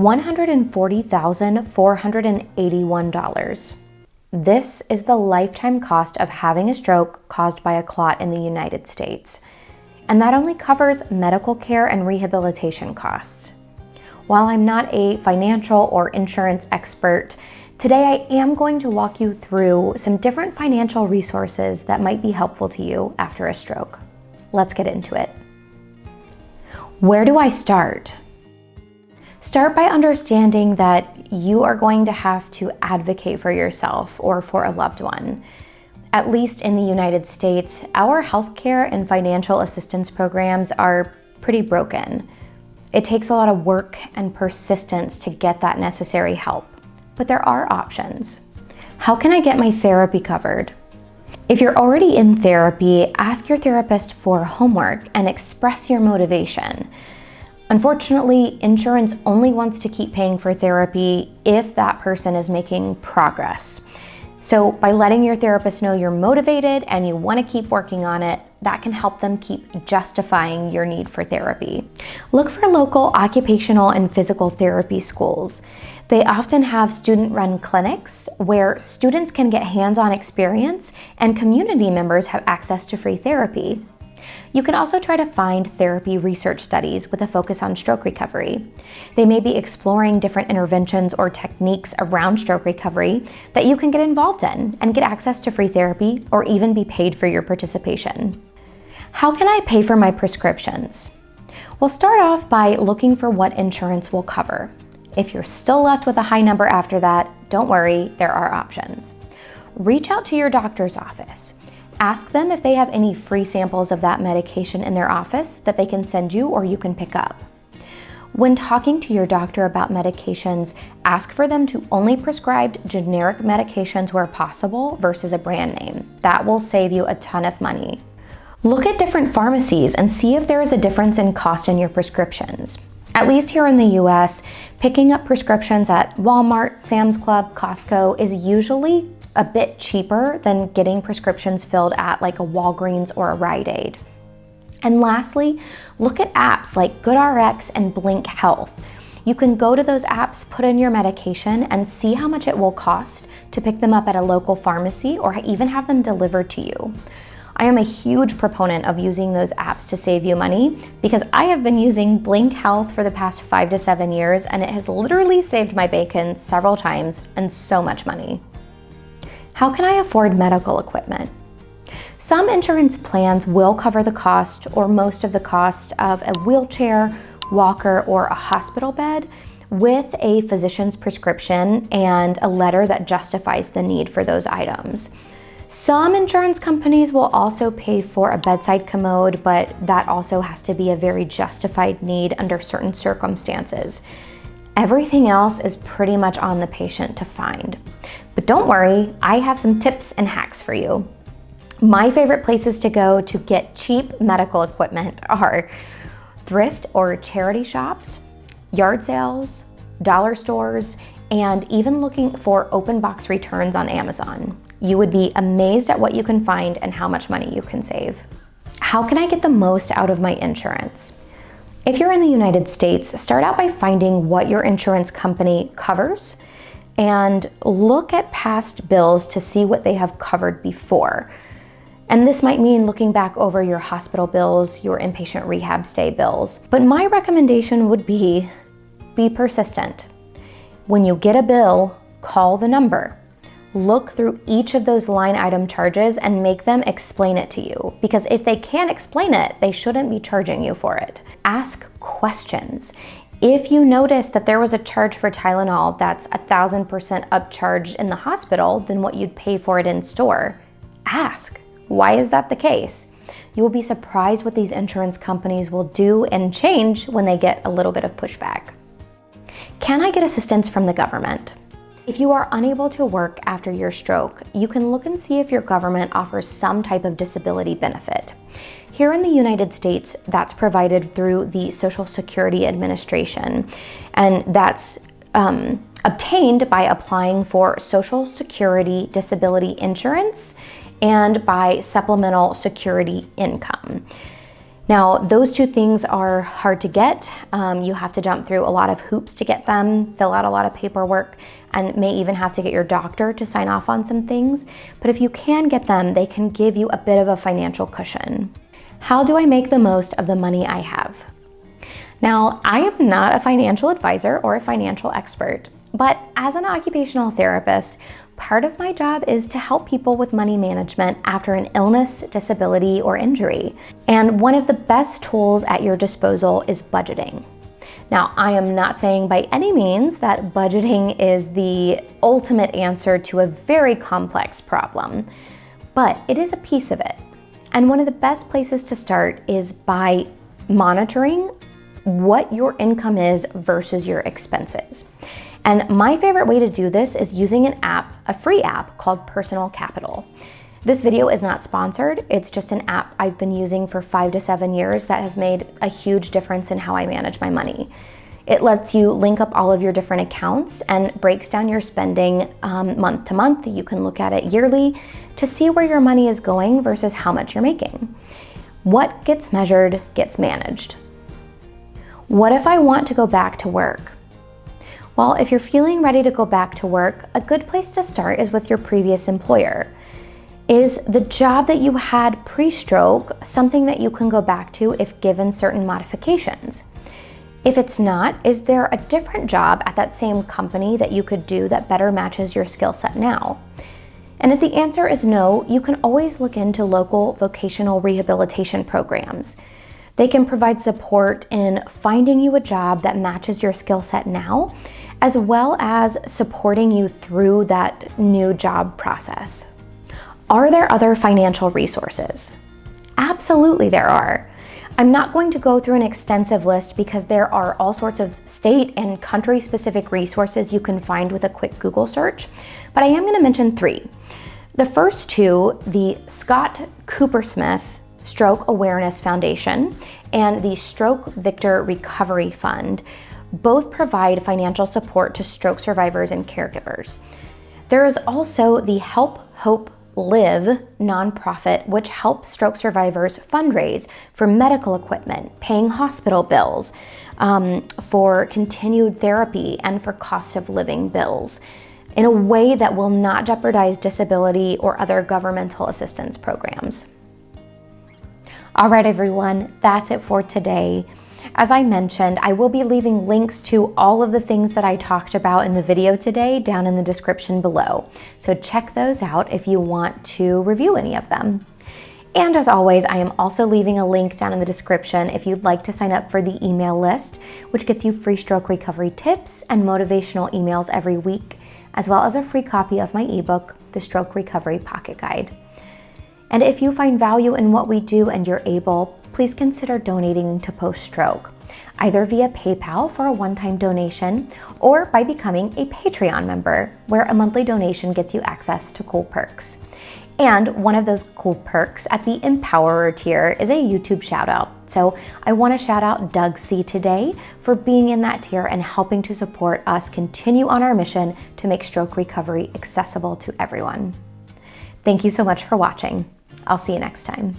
$140,481. This is the lifetime cost of having a stroke caused by a clot in the United States. And that only covers medical care and rehabilitation costs. While I'm not a financial or insurance expert, today I am going to walk you through some different financial resources that might be helpful to you after a stroke. Let's get into it. Where do I start? Start by understanding that you are going to have to advocate for yourself or for a loved one. At least in the United States, our healthcare and financial assistance programs are pretty broken. It takes a lot of work and persistence to get that necessary help, but there are options. How can I get my therapy covered? If you're already in therapy, ask your therapist for homework and express your motivation. Unfortunately, insurance only wants to keep paying for therapy if that person is making progress. So by letting your therapist know you're motivated and you want to keep working on it, that can help them keep justifying your need for therapy. Look for local occupational and physical therapy schools. They often have student-run clinics where students can get hands-on experience and community members have access to free therapy. You can also try to find therapy research studies with a focus on stroke recovery. They may be exploring different interventions or techniques around stroke recovery that you can get involved in and get access to free therapy or even be paid for your participation. How can I pay for my prescriptions? We'll start off by looking for what insurance will cover. If you're still left with a high number after that, don't worry, there are options. Reach out to your doctor's office. Ask them if they have any free samples of that medication in their office that they can send you or you can pick up. When talking to your doctor about medications, ask for them to only prescribe generic medications where possible versus a brand name. That will save you a ton of money. Look at different pharmacies and see if there is a difference in cost in your prescriptions. At least here in the US, picking up prescriptions at Walmart, Sam's Club, Costco is usually a bit cheaper than getting prescriptions filled at like a Walgreens or a Rite Aid. And lastly, look at apps like GoodRx and Blink Health. You can go to those apps, put in your medication, and see how much it will cost to pick them up at a local pharmacy or even have them delivered to you. I am a huge proponent of using those apps to save you money because I have been using Blink Health for the past 5 to 7 years and it has literally saved my bacon several times and so much money. How can I afford medical equipment? Some insurance plans will cover the cost or most of the cost of a wheelchair, walker, or a hospital bed with a physician's prescription and a letter that justifies the need for those items. Some insurance companies will also pay for a bedside commode, but that also has to be a very justified need under certain circumstances. Everything else is pretty much on the patient to find. But don't worry, I have some tips and hacks for you. My favorite places to go to get cheap medical equipment are thrift or charity shops, yard sales, dollar stores, and even looking for open box returns on Amazon. You would be amazed at what you can find and how much money you can save. How can I get the most out of my insurance? If you're in the United States, start out by finding what your insurance company covers and look at past bills to see what they have covered before. And this might mean looking back over your hospital bills, your inpatient rehab stay bills. But my recommendation would be persistent. When you get a bill, call the number. Look through each of those line item charges and make them explain it to you. Because if they can't explain it, they shouldn't be charging you for it. Ask questions. If you notice that there was a charge for Tylenol that's 1,000% upcharged in the hospital than what you'd pay for it in store, ask, why is that the case? You will be surprised what these insurance companies will do and change when they get a little bit of pushback. Can I get assistance from the government? If you are unable to work after your stroke, you can look and see if your government offers some type of disability benefit. Here in the United States, that's provided through the Social Security Administration, and that's obtained by applying for Social Security disability insurance and by supplemental security income. Now, those two things are hard to get. You have to jump through a lot of hoops to get them, fill out a lot of paperwork, and may even have to get your doctor to sign off on some things. But if you can get them, they can give you a bit of a financial cushion. How do I make the most of the money I have? Now, I am not a financial advisor or a financial expert, but as an occupational therapist, part of my job is to help people with money management after an illness, disability, or injury. And one of the best tools at your disposal is budgeting. Now, I am not saying by any means that budgeting is the ultimate answer to a very complex problem, but it is a piece of it. And one of the best places to start is by monitoring what your income is versus your expenses. And my favorite way to do this is using an app, a free app called Personal Capital. This video is not sponsored. It's just an app I've been using for 5 to 7 years that has made a huge difference in how I manage my money. It lets you link up all of your different accounts and breaks down your spending month to month. You can look at it yearly to see where your money is going versus how much you're making. What gets measured gets managed. What if I want to go back to work? Well, if you're feeling ready to go back to work, a good place to start is with your previous employer. Is the job that you had pre-stroke something that you can go back to if given certain modifications? If it's not, is there a different job at that same company that you could do that better matches your skill set now? And if the answer is no, you can always look into local vocational rehabilitation programs. They can provide support in finding you a job that matches your skill set now, as well as supporting you through that new job process. Are there other financial resources? Absolutely there are. I'm not going to go through an extensive list because there are all sorts of state and country-specific resources you can find with a quick Google search, but I am going to mention 3. The first 2, the Scott Coopersmith Stroke Awareness Foundation and the Stroke Victor Recovery Fund, both provide financial support to stroke survivors and caregivers. There is also the Help Hope Live nonprofit, which helps stroke survivors fundraise for medical equipment, paying hospital bills, for continued therapy, and for cost of living bills in a way that will not jeopardize disability or other governmental assistance programs. All right, everyone, that's it for today. As I mentioned, I will be leaving links to all of the things that I talked about in the video today down in the description below. So check those out if you want to review any of them. And as always, I am also leaving a link down in the description if you'd like to sign up for the email list, which gets you free stroke recovery tips and motivational emails every week, as well as a free copy of my ebook, The Stroke Recovery Pocket Guide. And if you find value in what we do and you're able, please consider donating to Post Stroke, either via PayPal for a one-time donation or by becoming a Patreon member, where a monthly donation gets you access to cool perks. And one of those cool perks at the Empowerer tier is a YouTube shout out. So I want to shout out Doug C. today for being in that tier and helping to support us continue on our mission to make stroke recovery accessible to everyone. Thank you so much for watching. I'll see you next time.